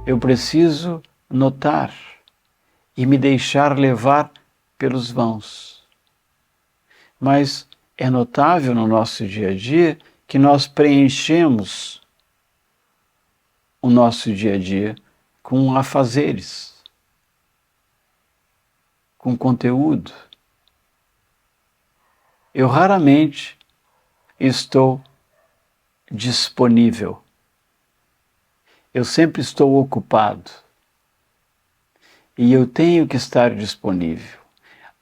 Eu preciso notar e me deixar levar pelos vãos. Mas é notável no nosso dia a dia que nós preenchemos o nosso dia a dia com afazeres, com conteúdo. Eu raramente estou disponível. Eu sempre estou ocupado. E eu tenho que estar disponível.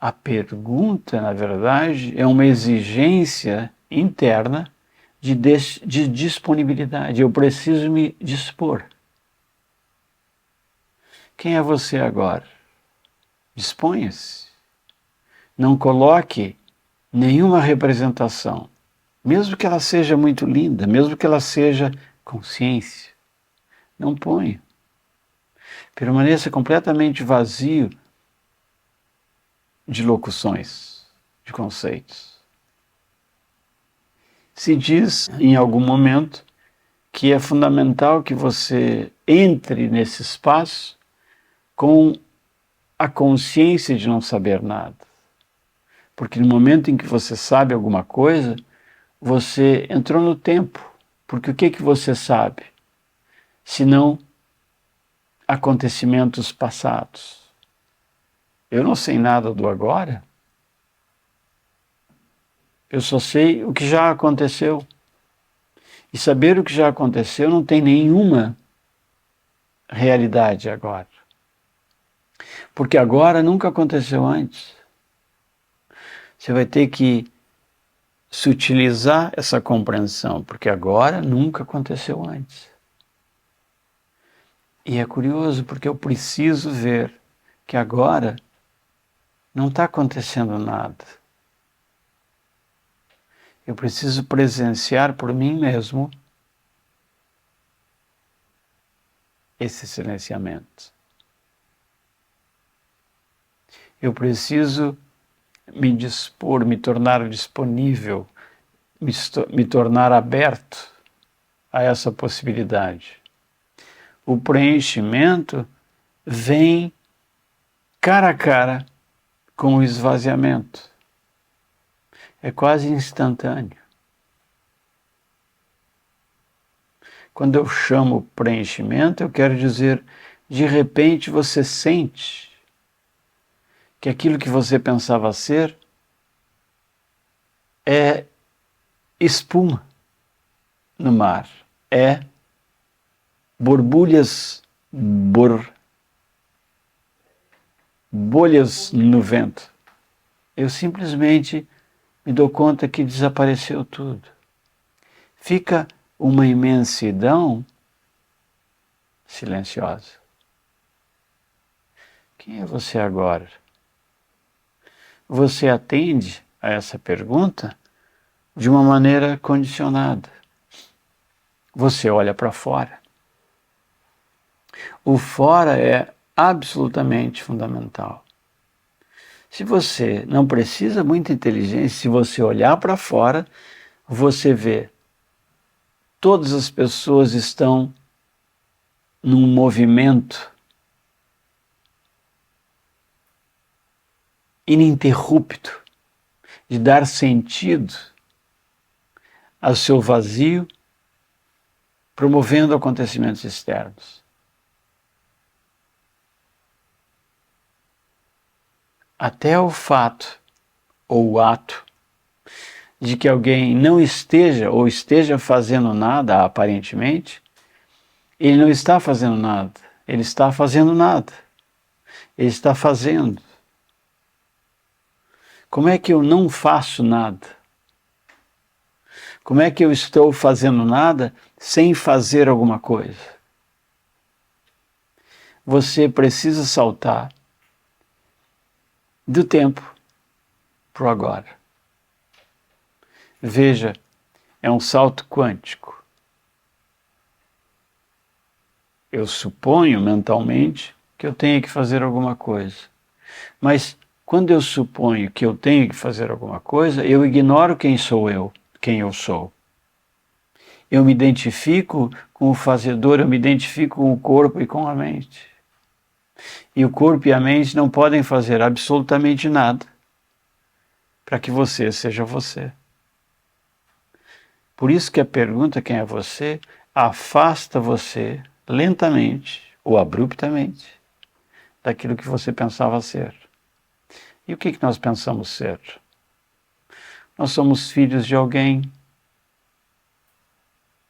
A pergunta, na verdade, é uma exigência interna de disponibilidade. Eu preciso me dispor. Quem é você agora? Disponha-se. Não coloque nenhuma representação, mesmo que ela seja muito linda, mesmo que ela seja consciência. Não ponha. Permaneça completamente vazio de locuções, de conceitos. Se diz em algum momento que é fundamental que você entre nesse espaço com a consciência de não saber nada. Porque no momento em que você sabe alguma coisa, você entrou no tempo. Porque o que você sabe? Senão acontecimentos passados. Eu não sei nada do agora. Eu só sei o que já aconteceu. E saber o que já aconteceu não tem nenhuma realidade agora. Porque agora nunca aconteceu antes. Você vai ter que sutilizar essa compreensão, porque agora nunca aconteceu antes. E é curioso porque eu preciso ver que agora não está acontecendo nada. Eu preciso presenciar por mim mesmo esse silenciamento. Eu preciso me dispor, me tornar disponível, me tornar aberto a essa possibilidade. O preenchimento vem cara a cara com o esvaziamento. É quase instantâneo. Quando eu chamo preenchimento, eu quero dizer, de repente você sente que aquilo que você pensava ser é espuma no mar, é borbulhas, bolhas no vento. Eu simplesmente me dou conta que desapareceu tudo. Fica uma imensidão silenciosa. Quem é você agora? Você atende a essa pergunta de uma maneira condicionada. Você olha para fora. O fora é absolutamente fundamental. Se você não precisa muita inteligência, se você olhar para fora, você vê todas as pessoas estão num movimento ininterrupto de dar sentido ao seu vazio, promovendo acontecimentos externos. Até o fato ou o ato de que alguém não esteja ou esteja fazendo nada, aparentemente, ele não está fazendo nada, ele está fazendo nada, ele está fazendo. Como é que eu não faço nada? Como é que eu estou fazendo nada sem fazer alguma coisa? Você precisa saltar do tempo para o agora. Veja, é um salto quântico. Eu suponho mentalmente que eu tenho que fazer alguma coisa. Mas quando eu suponho que eu tenho que fazer alguma coisa, eu ignoro quem sou eu, quem eu sou. Eu me identifico com o fazedor, eu me identifico com o corpo e com a mente. E o corpo e a mente não podem fazer absolutamente nada para que você seja você. Por isso que a pergunta quem é você afasta você lentamente ou abruptamente daquilo que você pensava ser. E o que nós pensamos ser? Nós somos filhos de alguém.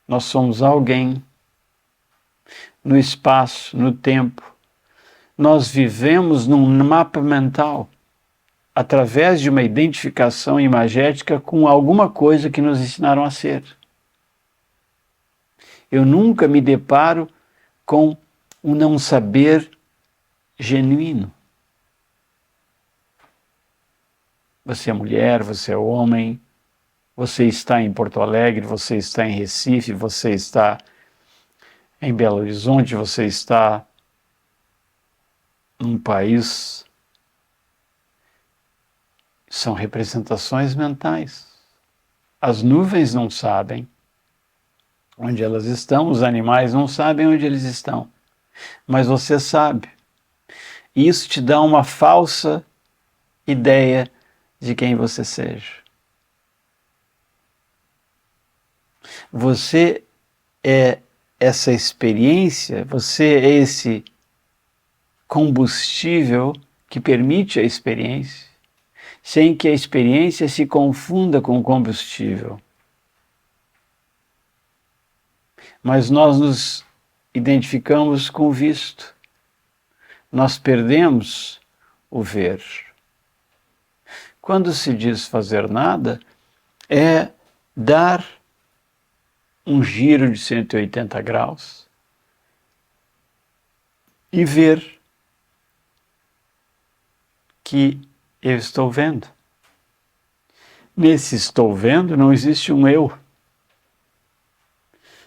Nós somos alguém. No espaço, no tempo. Nós vivemos num mapa mental através de uma identificação imagética com alguma coisa que nos ensinaram a ser. Eu nunca me deparo com um não saber genuíno. Você é mulher, você é homem, você está em Porto Alegre, você está em Recife, você está em Belo Horizonte, você está num país. São representações mentais. As nuvens não sabem onde elas estão, os animais não sabem onde eles estão, mas você sabe. E isso te dá uma falsa ideia de quem você seja. Você é essa experiência, você é esse combustível que permite a experiência, sem que a experiência se confunda com o combustível. Mas nós nos identificamos com o visto. Nós perdemos o ver. Quando se diz fazer nada, é dar um giro de 180 graus e ver que eu estou vendo. Nesse estou vendo não existe um eu.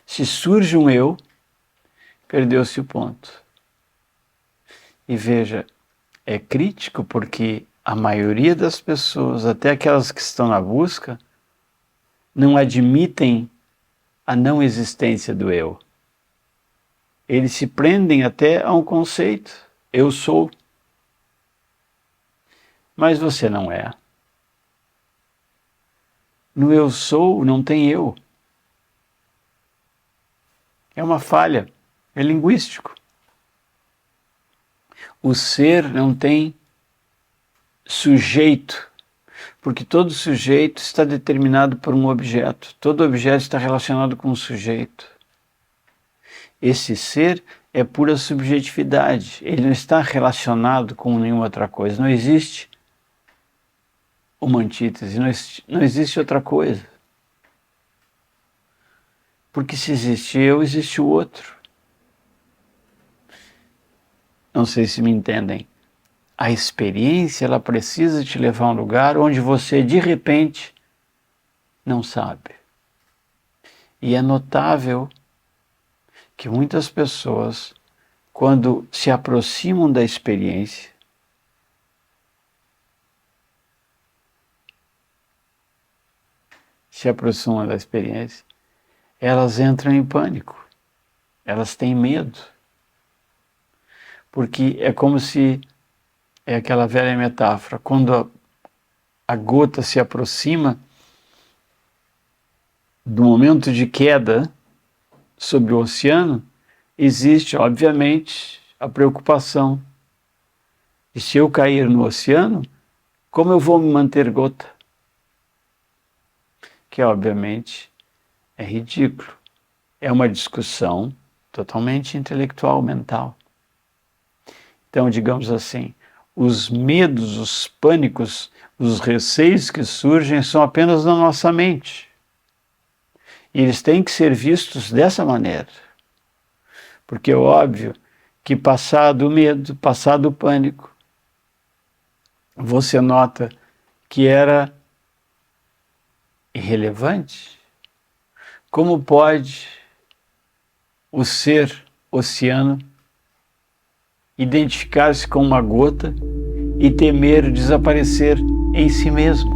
Se surge um eu, perdeu-se o ponto. E veja, é crítico porque a maioria das pessoas, até aquelas que estão na busca, não admitem a não existência do eu. Eles se prendem até a um conceito, eu sou. Mas você não é. No eu sou não tem eu. É uma falha, é linguístico. O ser não tem sujeito, porque todo sujeito está determinado por um objeto. Todo objeto está relacionado com um sujeito. Esse ser é pura subjetividade. Ele não está relacionado com nenhuma outra coisa. Não existe uma antítese, não existe outra coisa. Porque se existe eu, existe o outro. Não sei se me entendem. A experiência, ela precisa te levar a um lugar onde você, de repente, não sabe. E é notável que muitas pessoas, quando se aproximam da experiência, elas entram em pânico, elas têm medo. Porque é como se, é aquela velha metáfora, quando a gota se aproxima do momento de queda sobre o oceano, existe, obviamente, a preocupação. E se eu cair no oceano, como eu vou me manter gota? Que, obviamente, é ridículo. É uma discussão totalmente intelectual, mental. Então, digamos assim, os medos, os pânicos, os receios que surgem são apenas na nossa mente. E eles têm que ser vistos dessa maneira. Porque é óbvio que passado o medo, passado o pânico, você nota que era irrelevante. Como pode o ser oceano identificar-se com uma gota e temer desaparecer em si mesmo?